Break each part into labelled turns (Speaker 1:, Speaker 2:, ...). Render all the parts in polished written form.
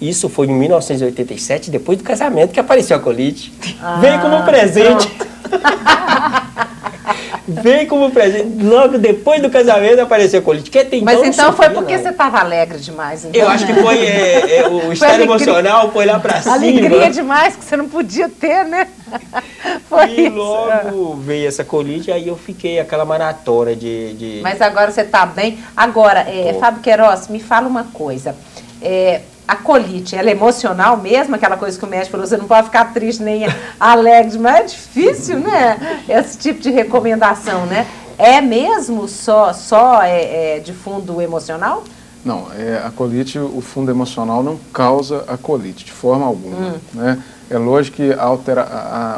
Speaker 1: Isso foi em 1987, depois do casamento, que apareceu a colite. Veio como presente. Veio como presente. Logo depois do casamento apareceu a colite.
Speaker 2: Mas então foi porque você estava alegre demais. Então,
Speaker 1: eu acho que foi o estado emocional, foi lá pra cima.
Speaker 2: Alegria demais que você não podia ter, né? Foi
Speaker 1: e
Speaker 2: isso.
Speaker 1: logo veio essa colite, aí eu fiquei aquela maratona de...
Speaker 2: Mas agora você está bem. Agora, Fábio Queiroz, me fala uma coisa. A colite, ela é emocional mesmo? Aquela coisa que o médico falou, você não pode ficar triste nem alegre, mas é difícil, né? Esse tipo de recomendação, né? É mesmo só de fundo emocional?
Speaker 3: Não, a colite, o fundo emocional não causa a colite de forma alguma, né? É lógico que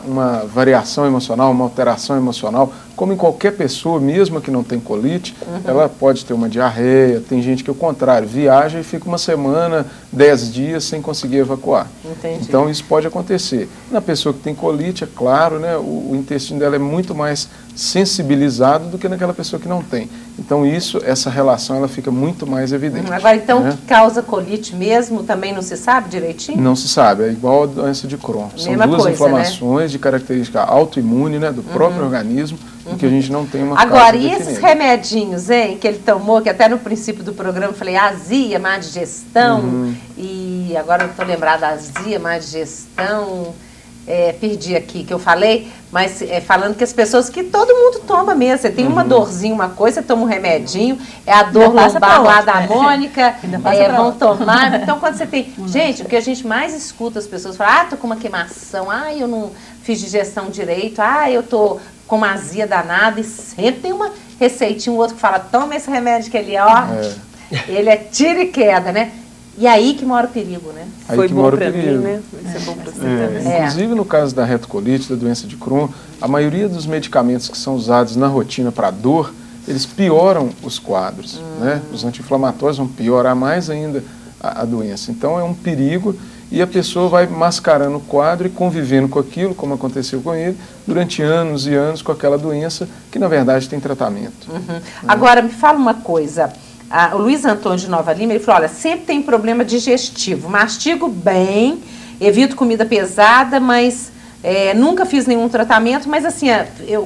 Speaker 3: uma variação emocional, uma alteração emocional, como em qualquer pessoa, mesmo que não tem colite, ela pode ter uma diarreia, tem gente que, ao contrário, viaja e fica uma semana, 10 dias sem conseguir evacuar.
Speaker 2: Entendi.
Speaker 3: Então, isso pode acontecer. Na pessoa que tem colite, é claro, né, o intestino dela é muito mais sensibilizado do que naquela pessoa que não tem. Então, essa relação, ela fica muito mais evidente.
Speaker 2: Agora, então,
Speaker 3: né?
Speaker 2: O que causa colite mesmo, também não se sabe direitinho?
Speaker 3: Não se sabe, é igual a doença de Crohn. São duas inflamações, né, de característica autoimune, né, do próprio organismo, em que a gente não tem uma
Speaker 2: Agora, e esses remedinhos, hein, que ele tomou, que até no princípio do programa eu falei azia, má digestão, e agora eu estou lembrada, azia, má digestão, perdi aqui que eu falei, mas falando que as pessoas, que todo mundo toma mesmo, você tem uma dorzinha, uma coisa, você toma um remedinho, é a dor lombar lá da Mônica, vão tomar, então quando você tem, gente, o que a gente mais escuta as pessoas falar, tô com uma queimação, eu não fiz digestão direito, eu tô com uma azia danada, e sempre tem uma receitinha, um outro que fala, toma esse remédio que ele ele é tiro e queda, né? E aí que mora o perigo, né?
Speaker 3: Aí
Speaker 4: foi
Speaker 3: que
Speaker 4: bom
Speaker 3: mora o
Speaker 4: para
Speaker 3: perigo.
Speaker 4: mim, né? Vai ser bom para você também.
Speaker 3: Inclusive, no caso da retocolite, da doença de Crohn, a maioria dos medicamentos que são usados na rotina para dor, eles pioram os quadros, né? Os anti-inflamatórios vão piorar mais ainda a doença. Então, é um perigo e a pessoa vai mascarando o quadro e convivendo com aquilo, como aconteceu com ele, durante anos e anos com aquela doença que, na verdade, tem tratamento.
Speaker 2: Agora, me fala uma coisa. O Luiz Antônio de Nova Lima, ele falou, olha, sempre tem problema digestivo, mastigo bem, evito comida pesada, mas nunca fiz nenhum tratamento, mas assim,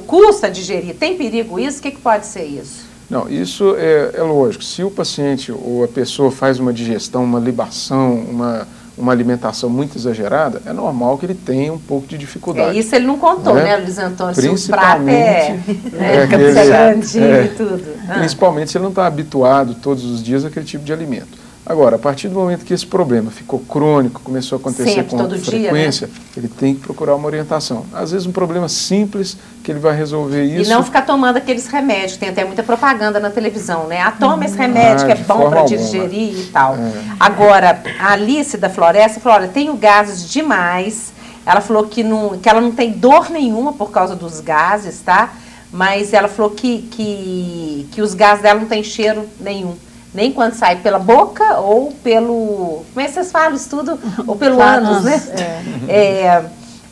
Speaker 2: custa digerir, tem perigo isso? O que pode ser isso?
Speaker 3: Não, isso é lógico, se o paciente ou a pessoa faz uma digestão, uma libação, uma alimentação muito exagerada, é normal que ele tenha um pouco de dificuldade.
Speaker 2: Isso ele não contou, né, Luiz Antônio?
Speaker 3: Principalmente,
Speaker 2: grandinho e tudo.
Speaker 3: Principalmente se ele não está habituado todos os dias àquele tipo de alimento. Agora, a partir do momento que esse problema ficou crônico, começou a acontecer com frequência, dia, né? Ele tem que procurar uma orientação. Às vezes um problema simples que ele vai resolver isso.
Speaker 2: E não ficar tomando aqueles remédios, tem até muita propaganda na televisão, né? Toma esse remédio que é bom para digerir e tal. Agora, a Alice da Floresta falou, olha, tenho gases demais. Ela falou que ela não tem dor nenhuma por causa dos gases, tá? Mas ela falou que os gases dela não tem cheiro nenhum. Nem quando sai pela boca ou pelo... Como é que vocês falam isso tudo? Ou pelo ânus, né?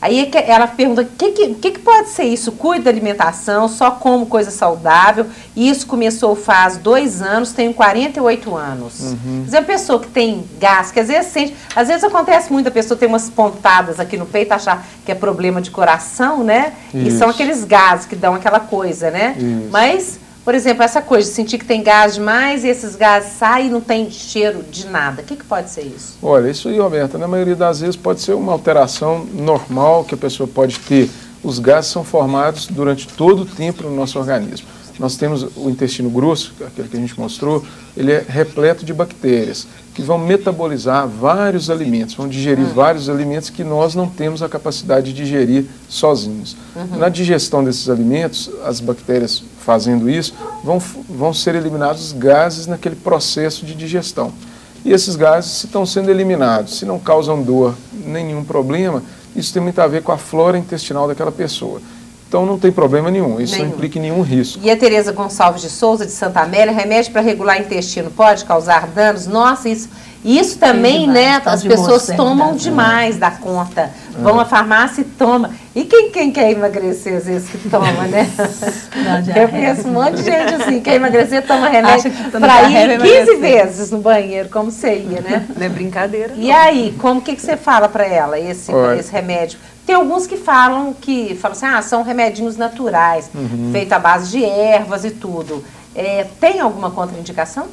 Speaker 2: Aí ela pergunta, o que pode ser isso? Cuido da alimentação, só como coisa saudável. Isso começou faz 2 anos, tenho 48 anos. Quer dizer, a pessoa que tem gás, que às vezes sente... Às vezes acontece muito, a pessoa tem umas pontadas aqui no peito, achar que é problema de coração, né? Isso. E são aqueles gases que dão aquela coisa, né? Isso. Mas... Por exemplo, essa coisa de sentir que tem gás demais e esses gases saem e não tem cheiro de nada. O que pode ser isso?
Speaker 3: Olha, isso aí, Roberta, na maioria das vezes pode ser uma alteração normal que a pessoa pode ter. Os gases são formados durante todo o tempo no nosso organismo. Nós temos o intestino grosso, aquele que a gente mostrou, ele é repleto de bactérias que vão metabolizar vários alimentos, vão digerir vários alimentos que nós não temos a capacidade de digerir sozinhos. Na digestão desses alimentos, as bactérias fazendo isso, vão ser eliminados os gases naquele processo de digestão. E esses gases, se estão sendo eliminados, se não causam dor, nenhum problema, isso tem muito a ver com a flora intestinal daquela pessoa. Então não tem problema nenhum, isso não implica nenhum risco.
Speaker 2: E a Tereza Gonçalves de Souza, de Santa Amélia, remédio para regular intestino pode causar danos? Nossa, isso E isso também, né, as pessoas tomam demais da conta. Vão à farmácia e tomam. E quem quer emagrecer, às vezes, que toma, né? Eu conheço um monte de gente assim, quer emagrecer, toma remédio para ir 15 vezes no banheiro, como você ia, né?
Speaker 4: Não é brincadeira.
Speaker 2: E aí, como que você fala para ela, esse remédio? Tem alguns que falam assim, são remedinhos naturais, feitos à base de ervas e tudo. Tem alguma contraindicação?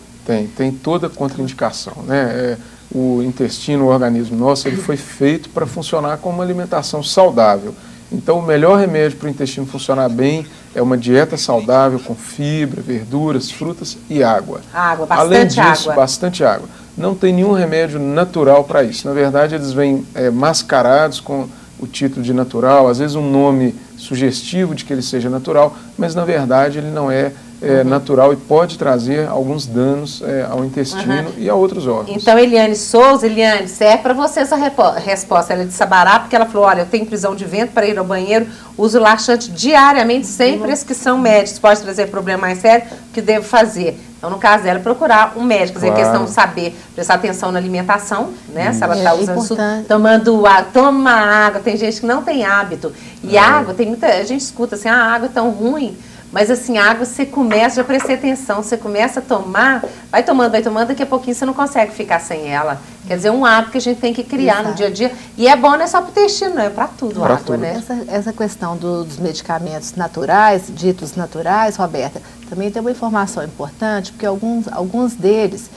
Speaker 3: Tem toda contraindicação, né? O intestino, o organismo nosso, ele foi feito para funcionar como uma alimentação saudável. Então, o melhor remédio para o intestino funcionar bem é uma dieta saudável com fibra, verduras, frutas e água.
Speaker 2: Água, bastante
Speaker 3: Além disso,
Speaker 2: água.
Speaker 3: bastante água. Não tem nenhum remédio natural para isso. Na verdade, eles vêm mascarados com o título de natural, às vezes um nome sugestivo de que ele seja natural, mas na verdade ele não é natural e pode trazer alguns danos ao intestino e a outros órgãos.
Speaker 2: Então, Eliane Souza, serve para você essa resposta. Ela é de Sabará, porque ela falou, olha, eu tenho prisão de ventre para ir ao banheiro, uso laxante diariamente, sem prescrição médica. Pode trazer problema mais sério, o que devo fazer? Então, no caso dela, procurar um médico. Quer dizer, a questão de saber, prestar atenção na alimentação, né? Se ela está usando isso, tomando água, toma água. Tem gente que não tem hábito. E água, tem muita gente escuta assim, a água é tão ruim. Mas assim, a água você começa, já prestei atenção, você começa a tomar, vai tomando, daqui a pouquinho você não consegue ficar sem ela. Quer dizer, um hábito que a gente tem que criar no dia a dia. E é bom não é só para o intestino, não, é para tudo a água, né?
Speaker 5: Essa questão dos medicamentos naturais, ditos naturais, Roberta, também tem uma informação importante, porque alguns deles,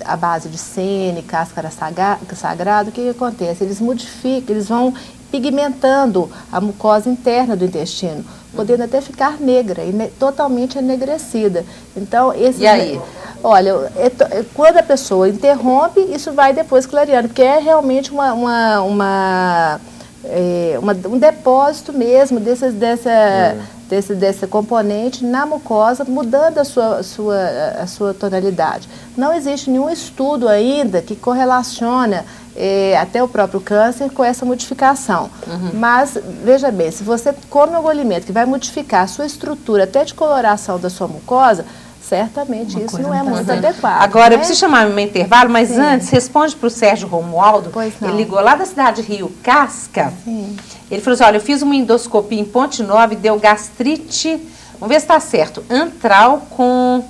Speaker 5: à base de sene, cáscara sagrada, o que acontece? Eles modificam, eles vão pigmentando a mucosa interna do intestino, podendo até ficar negra, totalmente enegrecida. Então,
Speaker 2: e aí?
Speaker 5: Olha, quando a pessoa interrompe, isso vai depois clareando, porque é realmente um depósito mesmo desse componente na mucosa, mudando a sua tonalidade. Não existe nenhum estudo ainda que correlaciona até o próprio câncer com essa modificação. Mas, veja bem, se você come algum alimento que vai modificar a sua estrutura até de coloração da sua mucosa, certamente isso não é muito adequado.
Speaker 2: Agora, eu preciso chamar um intervalo, mas antes, responde para o Sérgio Romualdo. Ele ligou lá da cidade de Rio Casca. Ele falou assim, olha, eu fiz uma endoscopia em Ponte Nova e deu gastrite, vamos ver se está certo, antral com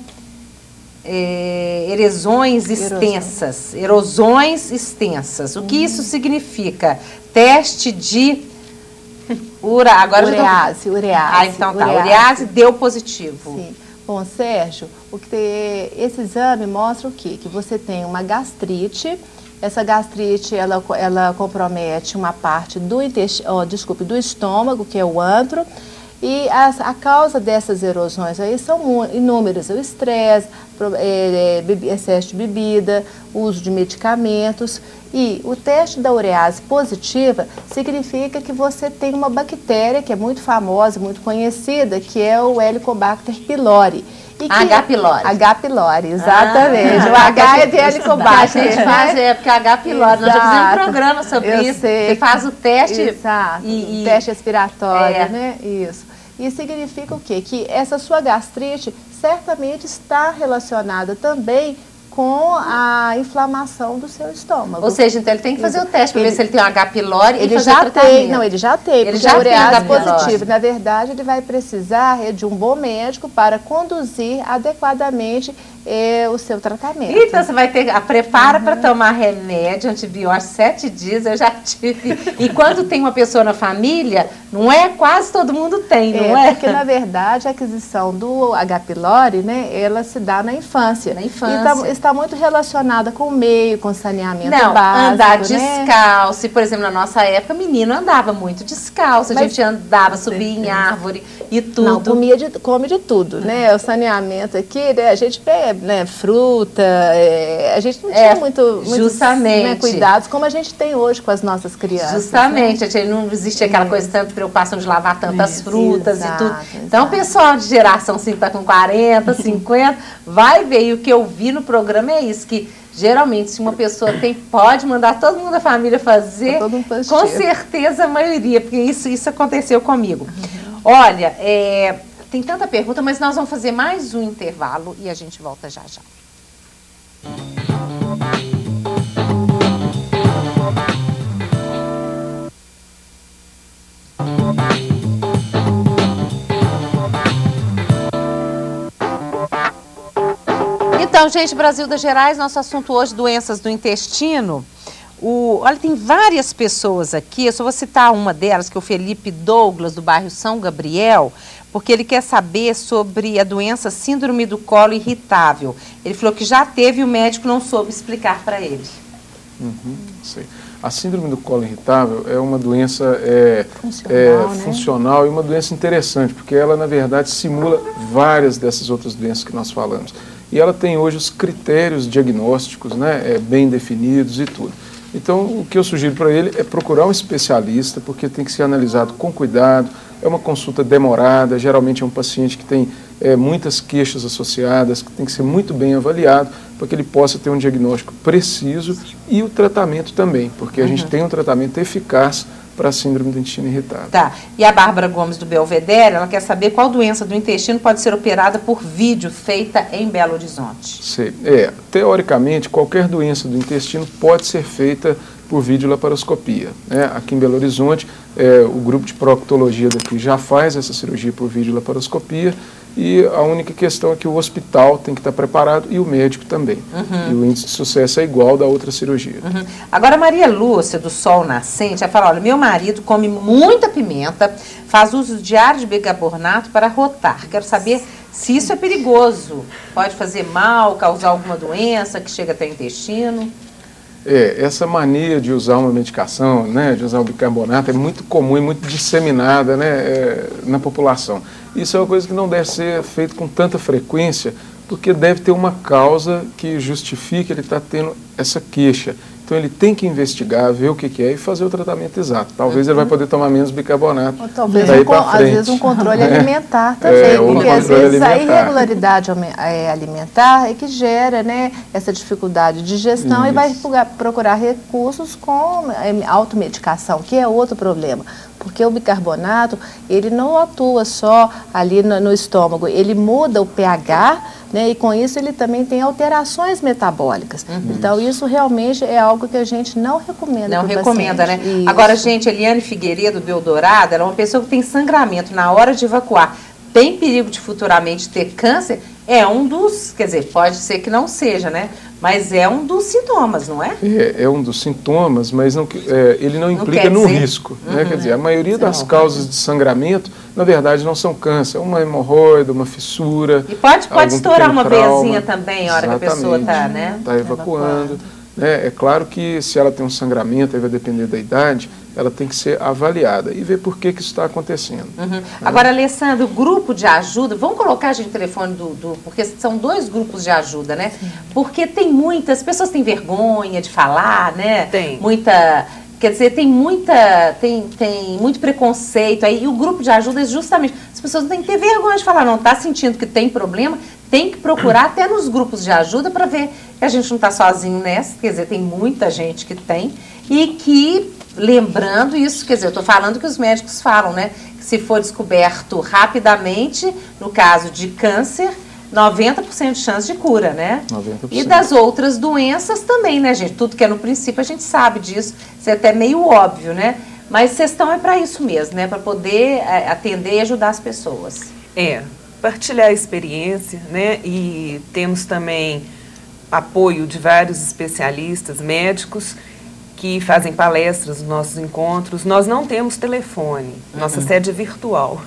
Speaker 2: erosões extensas. O que isso significa? Teste de
Speaker 5: urease.
Speaker 2: Então tá, urease deu positivo.
Speaker 5: Sim. Bom, Sérgio, esse exame mostra o quê? Que você tem uma gastrite. Essa gastrite, ela compromete uma parte do estômago, que é o antro. E a causa dessas erosões aí são inúmeras, o estresse, excesso de bebida, uso de medicamentos. E o teste da urease positiva significa que você tem uma bactéria que é muito famosa, muito conhecida, que é o Helicobacter pylori.
Speaker 2: H. pylori.
Speaker 5: H. pylori, exatamente. O H é de Helicobacter.
Speaker 2: A gente faz, porque H. pylori. Nós já fizemos um programa sobre isso. Você faz o teste.
Speaker 5: Exato. O teste respiratório, né? Isso. E significa o quê? Que essa sua gastrite certamente está relacionada também com a inflamação do seu estômago.
Speaker 2: Ou seja, então ele tem que fazer o teste para ver se ele tem um H. pylori
Speaker 5: e fazer o tratamento. Não, ele já tem, porque a urease positiva. Na verdade, ele vai precisar de um bom médico para conduzir adequadamente o seu tratamento.
Speaker 2: Então, você vai ter, prepara para tomar remédio, antibiótico 7 dias, eu já tive. E quando tem uma pessoa na família, não é? Quase todo mundo tem, não é?
Speaker 5: Porque, na verdade, a aquisição do H. pylori, né, ela se dá na infância.
Speaker 2: Na infância.
Speaker 5: E está muito relacionada com o meio, com o saneamento básico,
Speaker 2: andar descalço. E, por exemplo, na nossa época, menino andava muito descalço. A gente andava, subia em árvore e tudo.
Speaker 5: Não, come de tudo, né? O saneamento aqui, né, a gente pega, né, fruta, a gente não tinha muitos né, cuidados como a gente tem hoje com as nossas crianças.
Speaker 2: Justamente, né? Não existe aquela coisa, tanta preocupação de lavar tantas frutas e tudo. Então, o pessoal de geração 5 está com 40, 50, vai ver. E o que eu vi no programa é isso, que geralmente, se uma pessoa tem, pode mandar todo mundo da família fazer, com certeza a maioria, porque isso aconteceu comigo. Olha, tem tanta pergunta, mas nós vamos fazer mais um intervalo e a gente volta já já. Então, gente, Brasil das Gerais, nosso assunto hoje, doenças do intestino. Olha, tem várias pessoas aqui, eu só vou citar uma delas, que é o Felipe Douglas, do bairro São Gabriel, porque ele quer saber sobre a doença síndrome do colo irritável. Ele falou que já teve e o médico não soube explicar para ele.
Speaker 3: Sei. A síndrome do colo irritável é uma doença funcional e uma doença interessante, porque ela, na verdade, simula várias dessas outras doenças que nós falamos. E ela tem hoje os critérios diagnósticos, né, bem definidos e tudo. Então, o que eu sugiro para ele é procurar um especialista, porque tem que ser analisado com cuidado, é uma consulta demorada, geralmente é um paciente que tem muitas queixas associadas, que tem que ser muito bem avaliado, para que ele possa ter um diagnóstico preciso e o tratamento também, porque a gente tem um tratamento eficaz para a síndrome do intestino irritável.
Speaker 2: Tá. E a Bárbara Gomes, do Belvedere, ela quer saber qual doença do intestino pode ser operada por vídeo feita em Belo Horizonte.
Speaker 3: Sei. Teoricamente, qualquer doença do intestino pode ser feita por videolaparoscopia, né? Aqui em Belo Horizonte, o grupo de proctologia daqui já faz essa cirurgia por videolaparoscopia, e a única questão é que o hospital tem que estar preparado e o médico também. E o índice de sucesso é igual da outra cirurgia.
Speaker 2: Agora, Maria Lúcia, do Sol Nascente, ela fala, olha, meu marido come muita pimenta, faz uso diário de bicarbonato para rotar. Quero saber se isso é perigoso. Pode fazer mal, causar alguma doença que chega até o intestino?
Speaker 3: Essa mania de usar uma medicação, né, de usar o bicarbonato, é muito comum e muito disseminada, né, na população. Isso é uma coisa que não deve ser feito com tanta frequência, porque deve ter uma causa que justifique ele estar tendo essa queixa. Então ele tem que investigar, ver o que é e fazer o tratamento exato. Talvez ele vai poder tomar menos bicarbonato.
Speaker 5: Ou talvez às vezes um controle alimentar também, porque às vezes a irregularidade alimentar é que gera, né, essa dificuldade de digestão. Isso. E vai procurar recursos com automedicação, que é outro problema. Porque o bicarbonato, ele não atua só ali no estômago, ele muda o pH, né, e com isso ele também tem alterações metabólicas. Então isso realmente é algo que a gente não recomenda.
Speaker 2: Não recomenda, né? Isso. Agora, gente, Eliane Figueiredo, do Eldorado, ela é uma pessoa que tem sangramento na hora de evacuar. Tem perigo de futuramente ter câncer? É um dos, quer dizer, pode ser que não seja, né? Mas é um dos sintomas, não é?
Speaker 3: É um dos sintomas, mas não, ele não implica no risco. Né? Quer dizer, a maioria das causas de sangramento, na verdade, não são câncer. É uma hemorroida, uma fissura.
Speaker 2: E pode estourar uma veiazinha também, na hora que a pessoa está, né?
Speaker 3: Está evacuando. É claro que se ela tem um sangramento, aí vai depender da idade, ela tem que ser avaliada e ver por que isso está acontecendo.
Speaker 2: Agora, Alessandro, o grupo de ajuda, vamos colocar a gente no telefone porque são 2 grupos de ajuda, né? Sim. Porque tem muitas pessoas têm vergonha de falar, né?
Speaker 4: Tem.
Speaker 2: Quer dizer, tem muito preconceito aí, e o grupo de ajuda é justamente, as pessoas não têm que ter vergonha de falar, não está sentindo que tem problema, tem que procurar até nos grupos de ajuda para ver que a gente não está sozinho nessa, quer dizer, tem muita gente que tem, e que, lembrando isso, quer dizer, eu estou falando que os médicos falam, né, que se for descoberto rapidamente, no caso de câncer, 90% de chance de cura, né?
Speaker 3: 90%.
Speaker 2: E das outras doenças também, né, gente? Tudo que é no princípio a gente sabe disso, isso é até meio óbvio, né? Mas Sextão é para isso mesmo, né? Para poder atender e ajudar as pessoas.
Speaker 4: Partilhar a experiência, né? E temos também apoio de vários especialistas, médicos, que fazem palestras nos nossos encontros. Nós não temos telefone, nossa sede é virtual,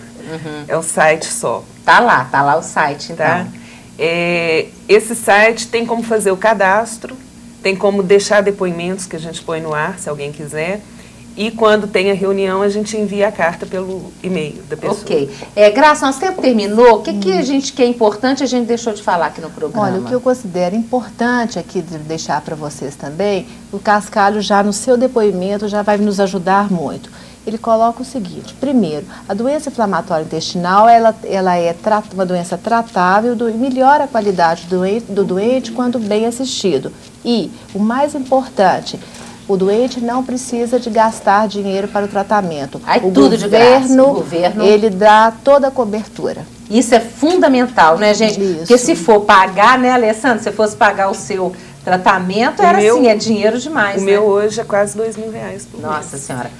Speaker 4: é o site só.
Speaker 2: Tá lá o site, então.
Speaker 4: Tá? Esse site tem como fazer o cadastro, tem como deixar depoimentos que a gente põe no ar, se alguém quiser. E quando tem a reunião, a gente envia a carta pelo e-mail da pessoa.
Speaker 2: Ok. Graça, nosso tempo terminou. O que é importante a gente deixou de falar aqui no programa?
Speaker 5: Olha, o que eu considero importante aqui de deixar para vocês também, o Cascalho já no seu depoimento já vai nos ajudar muito. Ele coloca o seguinte: primeiro, a doença inflamatória intestinal, ela é uma doença tratável e melhora a qualidade do doente quando bem assistido. E, o mais importante, o doente não precisa de gastar dinheiro para o tratamento. O governo, ele dá toda a cobertura.
Speaker 2: Isso é fundamental, né, gente? Isso. Porque se for pagar, né, Alessandro, se fosse pagar o seu tratamento, é dinheiro demais.
Speaker 4: O meu hoje é quase R$2.000 por mês.
Speaker 2: Nossa Senhora.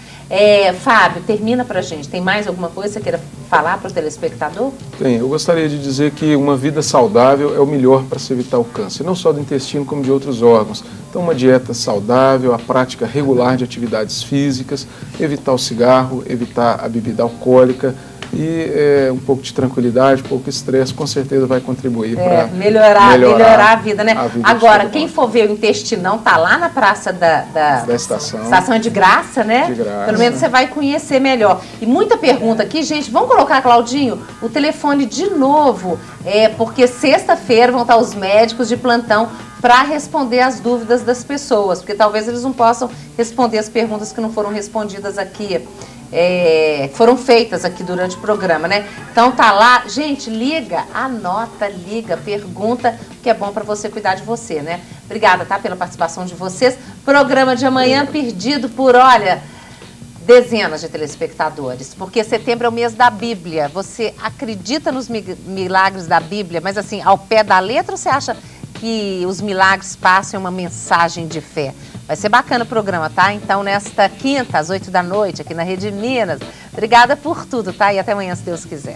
Speaker 2: Fábio, termina pra gente. Tem mais alguma coisa que você queira falar para o telespectador?
Speaker 3: Tem. Eu gostaria de dizer que uma vida saudável é o melhor para se evitar o câncer, não só do intestino, como de outros órgãos. Então, uma dieta saudável, a prática regular de atividades físicas, evitar o cigarro, evitar a bebida alcoólica e um pouco de tranquilidade, pouco estresse, com certeza vai contribuir para
Speaker 2: melhorar a vida, né? Agora, quem for ver o Intestinão, tá lá na praça da estação. Estação é de graça, né?
Speaker 3: De graça.
Speaker 2: Pelo menos você vai conhecer melhor. E muita pergunta aqui, gente. Vamos colocar, Claudinho, o telefone de novo, porque sexta-feira vão estar os médicos de plantão para responder as dúvidas das pessoas, porque talvez eles não possam responder as perguntas que não foram respondidas aqui. Foram feitas aqui durante o programa, né? Então tá lá, gente, liga, anota, liga, pergunta, que é bom para você cuidar de você, né? Obrigada, tá, pela participação de vocês. Programa de amanhã perdido por, olha, dezenas de telespectadores, porque setembro é o mês da Bíblia. Você acredita nos milagres da Bíblia, mas assim, ao pé da letra, ou você acha que os milagres passam uma mensagem de fé? Vai ser bacana o programa, tá? Então, nesta quinta, às 8 da noite, aqui na Rede Minas. Obrigada por tudo, tá? E até amanhã, se Deus quiser.